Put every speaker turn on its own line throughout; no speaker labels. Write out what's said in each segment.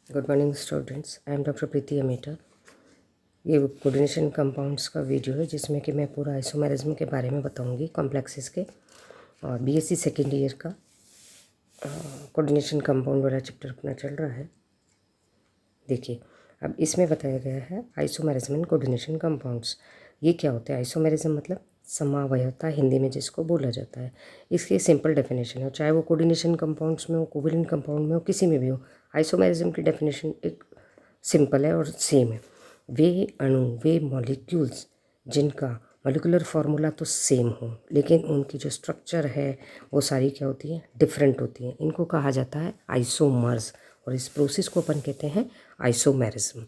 Good morning students, I am doctor Preeti Ameta. ये coordination compounds का video है जिसमें कि मैं पूरा आइसोमेरिज्म के बारे में बताऊंगी, कॉम्प्लेक्सेस के। और बीएससी सेकेंड ईयर का कोऑर्डिनेशन कंपाउंड वाला चैप्टर अपना चल रहा है। देखिए, अब इसमें बताया गया है आइसोमेरिज्म एंड कोऑर्डिनेशन कंपाउंड्स। ये क्या होता है? आइसोमेरिज्म मतलब समावयवता, हिंदी में जिसको बोला जाता है। इसकी सिंपल डेफिनेशन है, चाहे वो कोऑर्डिनेशन कंपाउंड्स में हो, कोवैलेंट कंपाउंड में हो, किसी में भी हो। आइसोमेरिज्म की डेफिनेशन एक सिंपल है और सेम है। वे अणु, वे मॉलिक्यूल्स जिनका मॉलिकुलर फार्मूला तो सेम हो, लेकिन उनकी जो स्ट्रक्चर है वो सारी क्या होती है? डिफरेंट होती हैं। इनको कहा जाता है आइसोमर्स, और इस प्रोसेस को अपन कहते हैं आइसोमेरिज्म।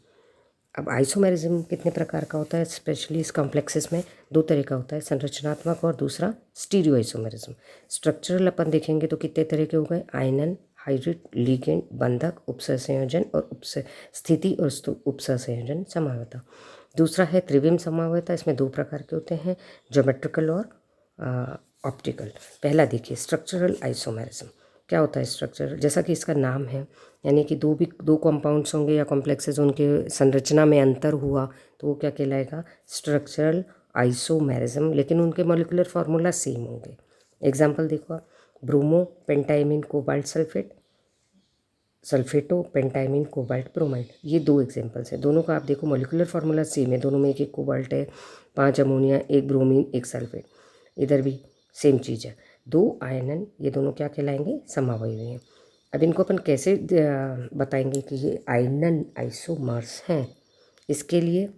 अब आइसोमेरिज्म कितने प्रकार का होता है? स्पेशली इस कॉम्प्लेक्सेस में दो तरह का होता है, संरचनात्मक और दूसरा स्टीरियो आइसोमेरिज्म। स्ट्रक्चरल अपन देखेंगे तो कितने तरह के हो गए? आयनन, हाइड्रिड, लिगेंड, बंधक, उपसंयोजन और स्थिति और उपसंयोजन समावयवता। दूसरा है त्रिविम समावयवता। इसमें दो प्रकार के होते हैं, ज्योमेट्रिकल और ऑप्टिकल। पहला देखिए स्ट्रक्चरल आइसोमेरिज्म। क्या होता है स्ट्रक्चर? जैसा कि इसका नाम है, यानी कि दो कंपाउंड्स होंगे या कॉम्प्लेक्सेस, उनके संरचना में अंतर हुआ तो वो क्या कहलाएगा? स्ट्रक्चरल आइसोमेरिज्म, लेकिन उनके मॉलिक्यूलर फार्मूला सेम होंगे। एग्जांपल देखो आप, bromo पेंटाइमिन cobalt sulphate, सल्फेटो पेंटाइमिन cobalt bromide. ये दो एग्जांपल्स हैं। दोनों का आप देखो मॉलिक्यूलर फार्मूला सेम है, दोनों में एक एक कोबाल्ट है, 5 अमोनिया, एक ब्रोमीन, एक सल्फेट। इधर भी सेम चीज़ है। दो आयनन, ये दोनों क्या कहलाएंगे? समावयवी हैं। अब इनको अपन कैसे बताएंगे कि ये आयनन आइसोमर्स हैं? इसके लिए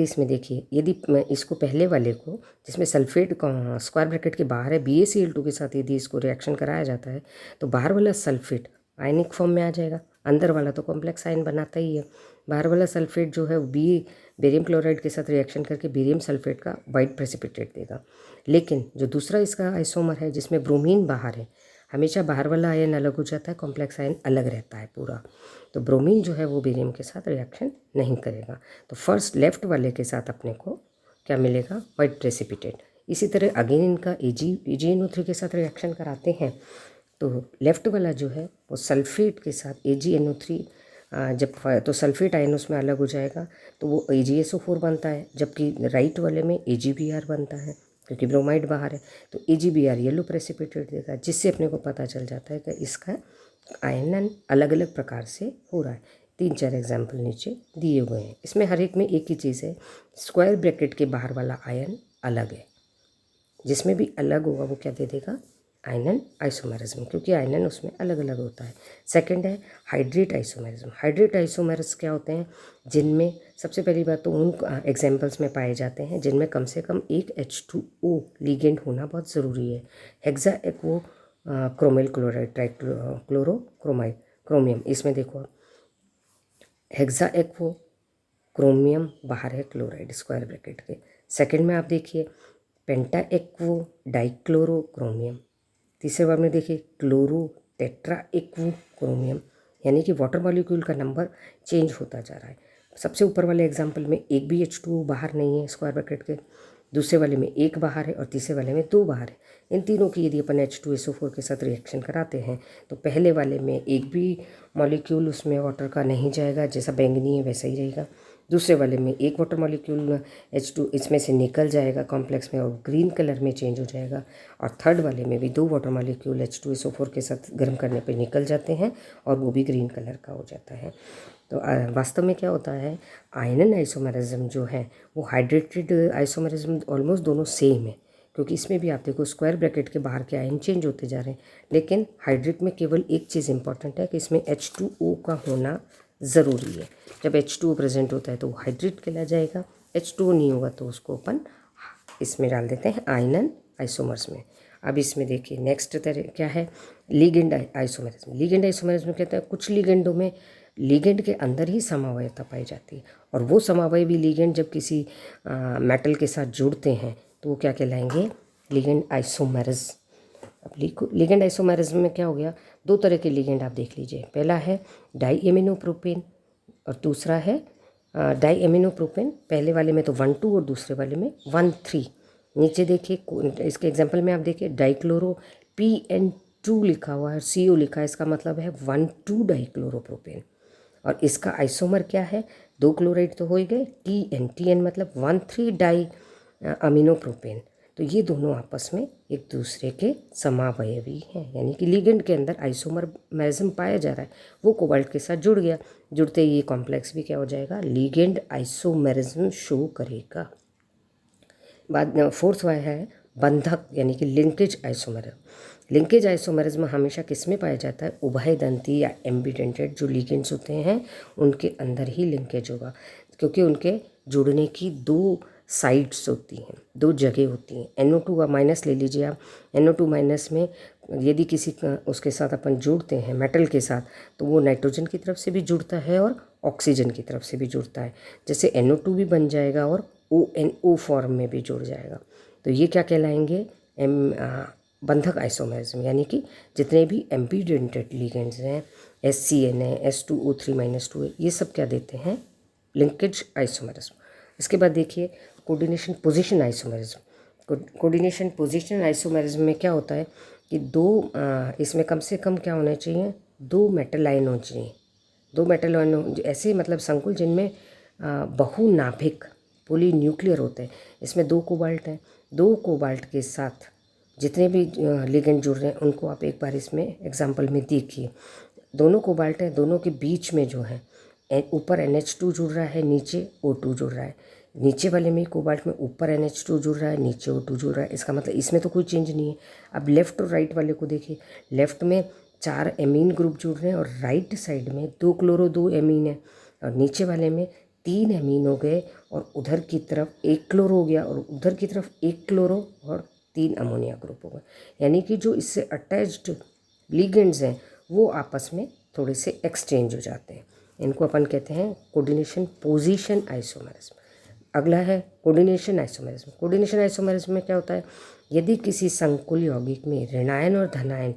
इसमें देखिए, यदि मैं इसको पहले वाले को, जिसमें सल्फेट स्क्वायर ब्रैकेट के बाहर है, BaCl2 के साथ यदि इसको रिएक्शन कराया जाता है तो बाहर वाला सल्फेट आयनिक फॉर्म में आ जाएगा, अंदर वाला तो कॉम्प्लेक्स आयन बनाता ही है। बाहर वाला सल्फेट जो है वो बेरियम क्लोराइड के साथ रिएक्शन करके बेरियम सल्फेट का वाइट प्रेसिपिटेट देगा। लेकिन जो दूसरा इसका आइसोमर है जिसमें ब्रोमीन बाहर है, हमेशा बाहर वाला आयन अलग हो जाता है, कॉम्प्लेक्स आयन अलग रहता है पूरा। तो ब्रोमीन जो है वो बेरियम के साथ रिएक्शन नहीं करेगा। तो फर्स्ट लेफ्ट वाले के साथ अपने को क्या मिलेगा? White precipitate. इसी तरह अगेन इनका AgNO3 के साथ रिएक्शन कराते हैं तो लेफ्ट वाला जो है वो सल्फेट के साथ AgNO3 जब तो सल्फेट आयन उसमें अलग हो जाएगा तो वो AgSO4 बनता है, जबकि राइट वाले में AgBr बनता है क्योंकि ब्रोमाइड बाहर है। तो AgBr येलो प्रेसिपिटेट देगा, जिससे अपने को पता चल जाता है कि इसका आयनन अलग अलग प्रकार से हो रहा है। 3-4 एग्जाम्पल नीचे दिए हुए हैं। इसमें हर एक में एक ही चीज़ है, स्क्वायर ब्रैकेट के बाहर वाला आयन अलग है, जिसमें भी अलग होगा वो क्या दे देगा? आयनन आइसोमेरिज्म, क्योंकि आयनन उसमें अलग अलग होता है। सेकंड है हाइड्रेट आइसोमेरिज्म। हाइड्रेट आइसोमेरिज्म क्या होते हैं? जिनमें सबसे पहली बात तो उन एग्जाम्पल्स में पाए जाते हैं जिनमें कम से कम एक H2O लिगेंड होना बहुत ज़रूरी है। Hexa aquo chromyl chloride, trichlorochromide chromium. इसमें देखो हेक्सा एक्वो क्रोमियम बाहर है क्लोराइड स्क्वायर ब्रैकेट के। सेकंड में आप देखिए पेंटा एक्वो डाइक्लोरो क्रोमियम। तीसरे बार में देखिए क्लोरो टेट्रा एक्वो क्रोमियम, यानी कि वाटर मॉलिक्यूल का नंबर चेंज होता जा रहा है। सबसे ऊपर वाले एग्जाम्पल में एक भी H2O बाहर नहीं है स्क्वायर ब्रैकेट के, दूसरे वाले में एक बाहर है और तीसरे वाले में 2 बाहर है। इन तीनों की यदि अपन H2SO4 के साथ रिएक्शन कराते हैं तो पहले वाले में एक भी मॉलिक्यूल उसमें वाटर का नहीं जाएगा, जैसा बैंगनी है वैसा ही रहेगा। दूसरे वाले में एक वाटर मॉलिक्यूल H2 इसमें से निकल जाएगा कॉम्प्लेक्स में और ग्रीन कलर में चेंज हो जाएगा। और थर्ड वाले में भी 2 वाटर मॉलिक्यूल H2SO4 के साथ गर्म करने पे निकल जाते हैं और वो भी ग्रीन कलर का हो जाता है। तो वास्तव में क्या होता है, आयनन आइसोमेरिज्म जो है वो हाइड्रेटेड आइसोमेरिज्म ऑलमोस्ट दोनों सेम है, क्योंकि इसमें भी आप देखो स्क्वायर ब्रैकेट के बाहर के आयन चेंज होते जा रहे हैं। लेकिन हाइड्रेट में केवल एक चीज़ इंपॉर्टेंट है कि इसमें H2O का होना ज़रूरी है। जब H2O प्रेजेंट होता है तो वो हाइड्रेट कहला जाएगा, H2O नहीं होगा तो उसको अपन इसमें डाल देते हैं आयनन आइसोमर्स में। अब इसमें देखिए नेक्स्ट तरह क्या है, लिगेंड आइसोमेरिज्म। लिगेंड आइसोमेरिज्म कहते हैं कुछ लिगेंडों में लिगेंड के अंदर ही समावयवता पाई जाती है, और वो समावयवी लिगेंड जब किसी मेटल के साथ जुड़ते हैं तो वो क्या कहलाएंगे? Ligand isomerism. अब लिगेंड आइसोमेरिज्म में क्या हो गया? दो तरह के लिगेंड आप देख लीजिए। पहला है डाईएमिनोप्रोपेन और दूसरा है डाईएमिनोप्रोपेन। पहले वाले में तो 1,2 और दूसरे वाले में 1,3। नीचे देखिए इसके एग्जांपल में आप देखिए डाइक्लोरो PN 2 लिखा हुआ है, CO लिखा है, इसका मतलब है 1,2 डाइक्लोरोप्रोपेन। और इसका आइसोमर क्या है, 2 क्लोराइड तो हो ही गए, TN मतलब 1,3 डाई अमीनोप्रोपेन। तो ये दोनों आपस में एक दूसरे के समावयवी हैं, यानी कि लिगेंड के अंदर आइसोमरिज्म पाया जा रहा है, वो कोबाल्ट के साथ जुड़ गया, जुड़ते ही ये कॉम्प्लेक्स भी क्या हो जाएगा, लिगेंड आइसोमरिज्म शो करेगा। बाद फोर्थ वाला है बंधक यानी कि लिंकेज आइसोमरिज्म। लिंकेज आइसोमरिज्म हमेशा किस में पाया जाता है, उभयदंती या एम्बिडेंटेड जो लिगेंड्स होते हैं उनके अंदर ही लिंकेज होगा, क्योंकि उनके जुड़ने की 2 साइड्स होती हैं, 2 जगह होती हैं। NO2 माइनस ले लीजिए आप, NO2 माइनस में यदि किसी उसके साथ अपन जुड़ते हैं मेटल के साथ, तो वो नाइट्रोजन की तरफ से भी जुड़ता है और ऑक्सीजन की तरफ से भी जुड़ता है, जैसे NO2 भी बन जाएगा और ONO फॉर्म में भी जुड़ जाएगा। तो ये क्या कहलाएंगे, बंधक आइसोमरिज्म, यानी कि जितने भी एम्बिडेंटेड लिगेंड्स हैं, SCN है, S2O3-2 है, ये सब क्या देते हैं, लिंकेज आइसोमरिज्म। इसके बाद देखिए coordination position isomerism. Coordination position isomerism में क्या होता है कि इसमें कम से कम क्या होना चाहिए, 2 मेटल आयन होने चाहिए, 2 मेटल आयन ऐसे मतलब संकुल जिनमें बहुनाभिक पॉलीन्यूक्लियर होते हैं। इसमें 2 कोबाल्ट हैं, 2 कोबाल्ट के साथ जितने भी लिगेंड जुड़ रहे हैं उनको आप एक बार इसमें एग्जांपल में देखिए। दोनों कोबाल्ट हैं, दोनों के बीच में जो है ऊपर NH2 जुड़ रहा है, नीचे O2 जुड़ रहा है। नीचे वाले में कोबाल्ट में ऊपर NH2 जुड़ रहा है, नीचे O2 जुड़ रहा है, इसका मतलब इसमें तो कोई चेंज नहीं है। अब लेफ़्ट और राइट वाले को देखिए, लेफ़्ट में 4 एमीन ग्रुप जुड़ रहे हैं और राइट साइड में 2 क्लोरो 2 एमीन है, और नीचे वाले में 3 एमीन हो गए और उधर की तरफ 1 क्लोरो हो गया और उधर की तरफ 1 क्लोरो और 3 अमोनिया ग्रुप हो गए। यानी कि जो इससे अटैच्ड लिगेंड्स हैं वो आपस में थोड़े से एक्सचेंज हो जाते हैं, इनको अपन कहते हैं कोऑर्डिनेशन पोजीशन आइसोमरिज्म। अगला है कोऑर्डिनेशन आइसोमरिज्म। कोऑर्डिनेशन आइसोमरिज्म में क्या होता है, यदि किसी संकुल यौगिक में ऋणायन और धनायन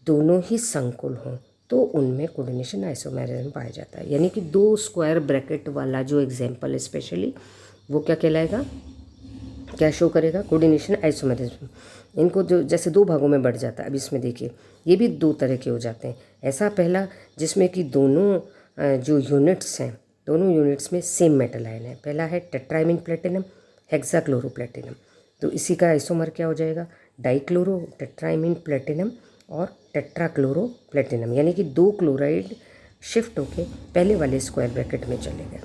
दोनों ही संकुल हों तो उनमें कोऑर्डिनेशन आइसोमरिज्म पाया जाता है। यानी कि 2 स्क्वायर ब्रैकेट वाला जो एग्जाम्पल है स्पेशली, वो क्या कहलाएगा, क्या शो करेगा, कोऑर्डिनेशन आइसोमरिज्म। इनको जो जैसे 2 भागों में बढ़ जाता है। अब इसमें देखिए ये भी 2 तरह के हो जाते हैं। ऐसा पहला जिसमें कि दोनों जो यूनिट्स हैं, दोनों यूनिट्स में सेम मेटल आयन है। पहला है टेट्राइमिन प्लेटिनम हेक्साक्लोरोप्लेटिनम, तो इसी का आइसोमर क्या हो जाएगा, डाइक्लोरो टेट्राइमिन प्लेटिनम और टेट्राक्लोरो प्लेटिनम। यानी कि 2 क्लोराइड शिफ्ट होके पहले वाले स्क्वायर ब्रैकेट में चले गए,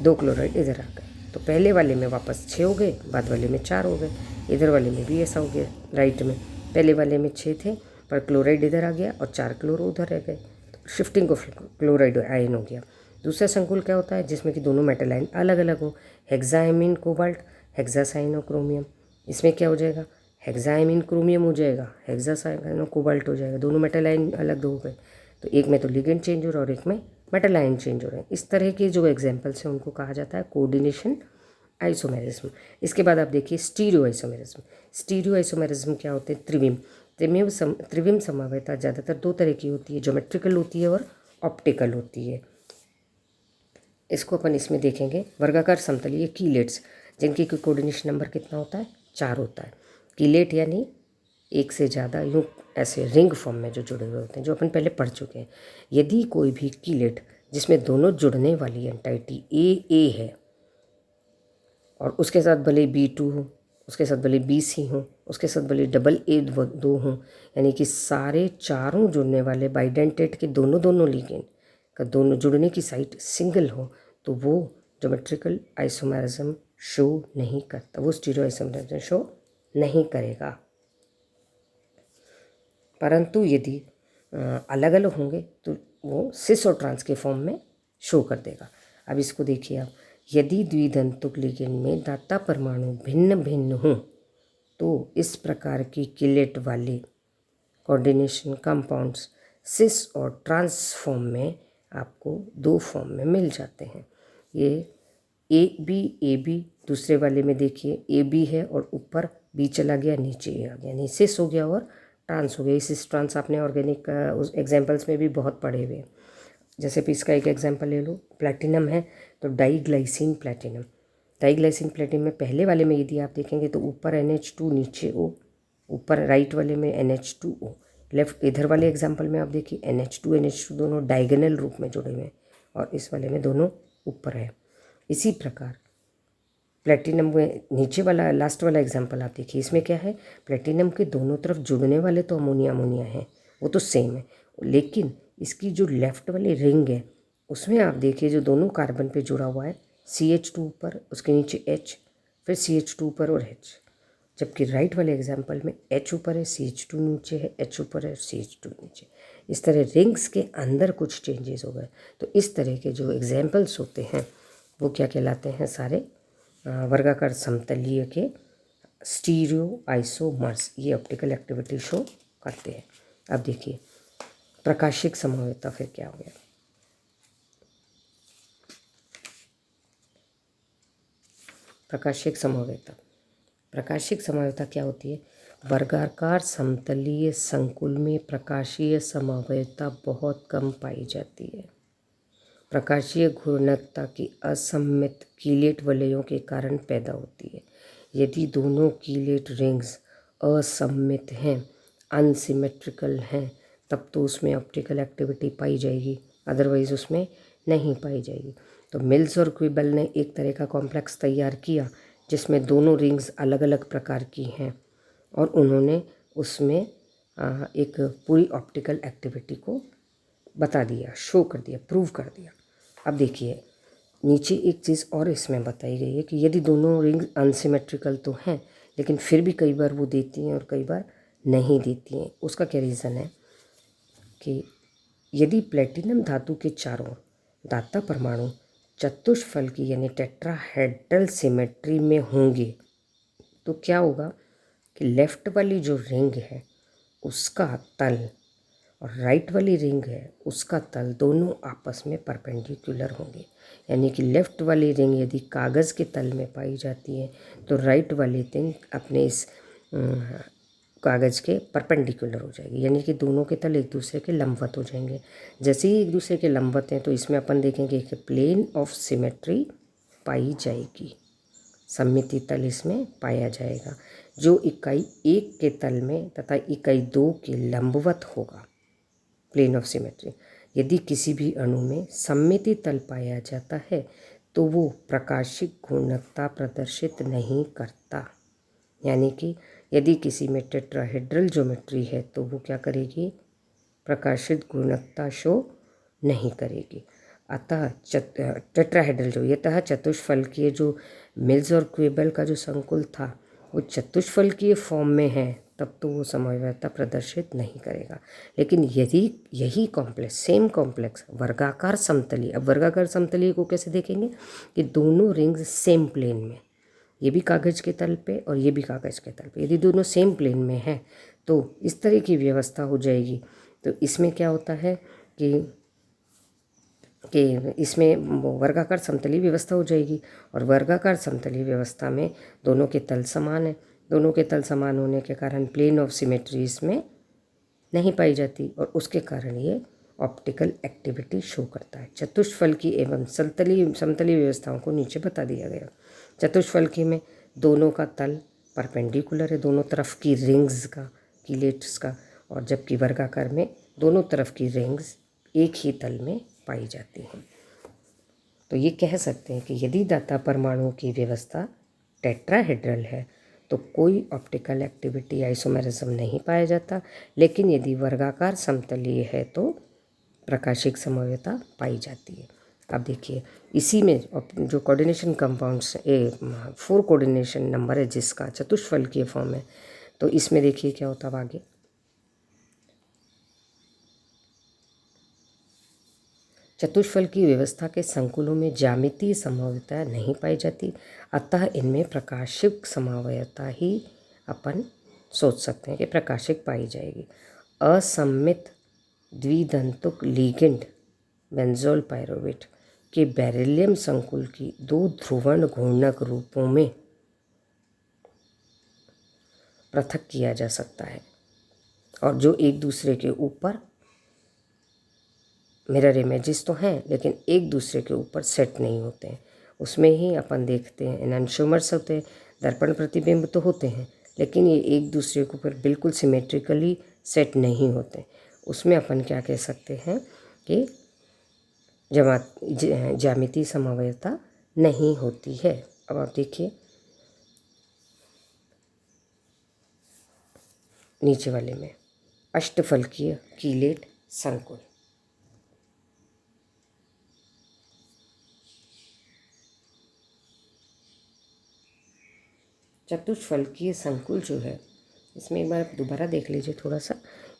2 क्लोराइड इधर आ गए, तो पहले वाले में वापस 6 हो गए, बाद वाले में 4 हो गए। इधर वाले में भी ऐसा हो गया, राइट में पहले वाले में 6 थे पर क्लोराइड इधर आ गया और 4 क्लोरो उधर रह गए, तो शिफ्टिंग ऑफ क्लोराइड आयन हो गया। दूसरा संकुल क्या होता है जिसमें कि दोनों मेटल आयन अलग अलग हो, हेक्साइमिन कोबाल्ट हेक्सासाइनो क्रोमियम। इसमें क्या हो जाएगा, हेक्साइमिन क्रोमियम हो जाएगा, हेक्सासाइनो कोबाल्ट हो जाएगा, दोनों मेटल आयन अलग हो गए। तो एक में तो लिगेंड चेंज हो रहा है और एक में मेटल आयन चेंज हो रहे हैं। इस तरह के जो एग्जाम्पल्स हैं उनको कहा जाता है कोऑर्डिनेशन आइसोमेरिज्म। इसके बाद आप देखिए स्टीरियो आइसोमेरिज्म। स्टीरियो आइसोमेरिज्म क्या होते हैं, त्रिविम समवेता ज़्यादातर 2 तरह की होती है, ज्योमेट्रिकल होती है और ऑप्टिकल होती है। इसको अपन इसमें देखेंगे, वर्गाकार समतलीय कीलेट्स जिनकी कोऑर्डिनेशन नंबर कितना होता है, 4 होता है। कीलेट यानी एक से ज़्यादा यूँ ऐसे रिंग फॉर्म में जो जुड़े हुए होते हैं, जो अपन पहले पढ़ चुके हैं। यदि कोई भी कीलेट जिसमें दोनों जुड़ने वाली एंटाइटी A है और उसके साथ भले B2 हो, उसके साथ भले BC हो, उसके साथ भले AA2 हों, यानी कि सारे चारों जुड़ने वाले बाइडेंटेट के दोनों लिगेंड का दोनों जुड़ने की साइट सिंगल हो, तो वो ज्योमेट्रिकल आइसोमेरिज्म शो नहीं करता, वो स्टीरियो आइसोमेरिज्म शो नहीं करेगा। परंतु यदि अलग अलग होंगे तो वो सिस और ट्रांस के फॉर्म में शो कर देगा। अब इसको देखिए आप, यदि द्विधंतुक लिगेंड में दाता परमाणु भिन्न भिन्न हों तो इस प्रकार की किलेट वाले कोऑर्डिनेशन कंपाउंड्स सिस और ट्रांस फॉर्म में आपको 2 फॉर्म में मिल जाते हैं। ये AB दूसरे वाले में देखिए AB है और ऊपर B चला गया, नीचे A आ गया, यानी सिस हो गया और ट्रांस हो गया। सिस ट्रांस आपने ऑर्गेनिक उस एग्जाम्पल्स में भी बहुत पढ़े हुए हैं। जैसे कि इसका एक एग्जाम्पल ले लो, प्लैटिनम है तो डाईग्लाइसिन प्लैटिनम। डाईग्लाइसिन प्लैटिनम में पहले वाले में यदि आप देखेंगे तो ऊपर NH2 नीचे O, ऊपर राइट वाले में NH2O, लेफ्ट इधर वाले एग्जाम्पल में आप देखिए NH2 दोनों डायगोनल रूप में जुड़े हुए हैं और इस वाले में दोनों ऊपर है। इसी प्रकार प्लेटिनम में नीचे वाला लास्ट वाला एग्जाम्पल आप देखिए, इसमें क्या है, प्लेटिनम के दोनों तरफ जुड़ने वाले तो अमोनिया अमोनिया हैं, वो तो सेम है, लेकिन इसकी जो लेफ्ट वाली रिंग है उसमें आप देखिए जो दोनों कार्बन पे जुड़ा हुआ है CH2 ऊपर, उसके नीचे H, फिर CH2 ऊपर और H, जबकि राइट वाले एग्जाम्पल में H ऊपर है, CH2 नीचे है, H ऊपर है, CH2 नीचे। इस तरह रिंग्स के अंदर कुछ चेंजेस हो गए। तो इस तरह के जो एग्जाम्पल्स होते हैं वो क्या कहलाते हैं, सारे वर्गाकार समतलीय के स्टीरियो आइसोमर्स, ये ऑप्टिकल एक्टिविटी शो करते हैं। अब देखिए प्रकाशिक समवेता फिर क्या हो गया। प्रकाशिक समवेता, प्रकाशिक समवेता क्या होती है, वर्गाकार समतलीय संकुल में प्रकाशीय समवेता बहुत कम पाई जाती है। प्रकाशीय घूर्णकता की असममित कीलेट वलयों के कारण पैदा होती है। यदि दोनों कीलेट रिंग्स असममित हैं, अनसिमेट्रिकल हैं, तब तो उसमें ऑप्टिकल एक्टिविटी पाई जाएगी, अदरवाइज़ उसमें नहीं पाई जाएगी। तो मिल्स और क्विबल ने एक तरह का कॉम्प्लेक्स तैयार किया जिसमें दोनों रिंग्स अलग अलग प्रकार की हैं और उन्होंने उसमें एक पूरी ऑप्टिकल एक्टिविटी को बता दिया, शो कर दिया, प्रूव कर दिया। अब देखिए नीचे एक चीज़ और इसमें बताई गई है कि यदि दोनों रिंग अनसिमेट्रिकल तो हैं, लेकिन फिर भी कई बार वो देती हैं और कई बार नहीं देती हैं। उसका क्या रीज़न है कि यदि प्लेटिनम धातु के चारों दाता परमाणु चतुष्फल की यानी टेट्राहेड्रल सिमेट्री में होंगे तो क्या होगा कि लेफ़्ट वाली जो रिंग है उसका तल और राइट वाली रिंग है उसका तल दोनों आपस में परपेंडिकुलर होंगे। यानी कि लेफ़्ट वाली रिंग यदि कागज़ के तल में पाई जाती है तो राइट वाली रिंग अपने इस कागज़ के परपेंडिकुलर हो जाएगी, यानी कि दोनों के तल एक दूसरे के लंबवत हो जाएंगे। जैसे ही एक दूसरे के लंबवत हैं तो इसमें अपन देखेंगे कि प्लेन ऑफ सिमेट्री पाई जाएगी, सममिति तल इसमें पाया जाएगा जो इकाई 1 के तल में तथा इकाई 2 के लंबवत होगा, प्लेन ऑफ सिमेट्री। यदि किसी भी अणु में सममिति तल पाया जाता है तो वो प्रकाशिक घूर्णकता प्रदर्शित नहीं करता। यानी कि यदि किसी में टेट्राहेड्रल ज्योमेट्री है तो वो क्या करेगी, प्रकाशित घूर्णकता शो नहीं करेगी। अतः टेट्राहेड्रल जो यतः चतुष्फलकीय जो मिल्स और क्वेबल का जो संकुल था वो चतुष्फलकीय फॉर्म में है तब तो वो समवेता प्रदर्शित नहीं करेगा। लेकिन यदि यही कॉम्प्लेक्स सेम कॉम्प्लेक्स वर्गाकार समतलीय, अब वर्गाकार समतलीय को कैसे देखेंगे कि दोनों रिंग्स सेम प्लेन में, ये भी कागज़ के तल पे और ये भी कागज़ के तल पे, यदि दोनों सेम प्लेन में हैं तो इस तरह की व्यवस्था हो जाएगी। तो इसमें क्या होता है कि इसमें वर्गाकार समतलीय व्यवस्था हो जाएगी और वर्गाकार समतलीय व्यवस्था में दोनों के तल समान है। दोनों के तल समान होने के कारण प्लेन ऑफ सिमेट्री इसमें नहीं पाई जाती और उसके कारण ये ऑप्टिकल एक्टिविटी शो करता है। चतुष्फलकी एवं समतलीय व्यवस्थाओं को नीचे बता दिया गया। चतुष्फलकी में दोनों का तल परपेंडिकुलर है, दोनों तरफ की रिंग्स का, कीलेट्स का, और जबकि वर्गाकार में दोनों तरफ की रिंग्स एक ही तल में पाई जाती हैं। तो ये कह सकते हैं कि यदि दाता परमाणु की व्यवस्था टेट्राहेड्रल है तो कोई ऑप्टिकल एक्टिविटी आइसोमेरिज्म नहीं पाया जाता, लेकिन यदि वर्गाकार समतलीय है तो प्रकाशिक समवेता पाई जाती है। अब देखिए इसी में जो कोऑर्डिनेशन कंपाउंड्स 4 कोऑर्डिनेशन नंबर है जिसका चतुष्फलकीय फॉर्म है, तो इसमें देखिए क्या होता है आगे। चतुष्फलकीय व्यवस्था के संकुलों में ज्यामितीय समवेता नहीं पाई जाती, अतः इनमें प्रकाशिक समवेता ही अपन सोच सकते हैं कि प्रकाशिक पाई जाएगी। असममित द्विदंतुक लिगेंड बेंजोल पायरुवेट के बेरिलियम संकुल की 2 ध्रुवण घूर्णक रूपों में पृथक किया जा सकता है और जो एक दूसरे के ऊपर मिरर इमेजेस तो हैं लेकिन एक दूसरे के ऊपर सेट नहीं होते हैं। उसमें ही अपन देखते हैं एनांशोमर्स होते हैं, दर्पण प्रतिबिंब तो होते हैं लेकिन ये एक दूसरे के ऊपर बिल्कुल सिमेट्रिकली सेट नहीं होते। उसमें अपन क्या कह सकते हैं कि ज्यामितीय समवायता नहीं होती है। अब आप देखिए नीचे वाले में अष्टफलकीय कीलेट संकुल। चतुष्फलकीय संकुल जो है, इसमें एक बार आप दोबारा देख लीजिए थोड़ा सा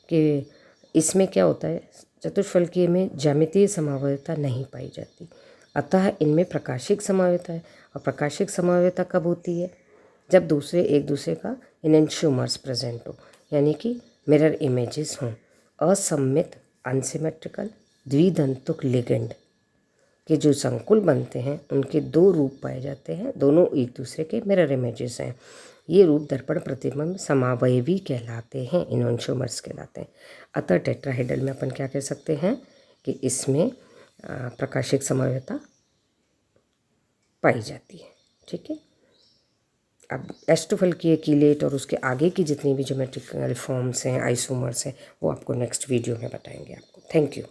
कि इसमें क्या होता है। चतुष्फलकीय में ज्यामितीय समवायता नहीं पाई जाती, अतः इनमें प्रकाशिक समवायता है। और प्रकाशिक समवायता कब होती है? जब दूसरे एक दूसरे का इनेंशियोमर्स प्रेजेंट हो, यानी कि मिरर इमेजेस हों। असममित अनसिमेट्रिकल द्विदंतुक लिगेंड के जो संकुल बनते हैं उनके दो रूप पाए जाते हैं, दोनों एक दूसरे के मिरर इमेजेस हैं। ये रूप दर्पण प्रतिबिंब समावयवी कहलाते हैं, इनोंशियोमर्स कहलाते हैं। अतः टेट्राहेड्रल में अपन क्या कह सकते हैं कि इसमें प्रकाशिक समवायता पाई जाती है। ठीक है। अब अष्टफलकीय कीलेट और उसके आगे की जितनी भी ज्योमेट्रिकल फॉर्म्स हैं, आइसोमर्स हैं, वो आपको नेक्स्ट वीडियो में बताएंगे आपको। Thank you.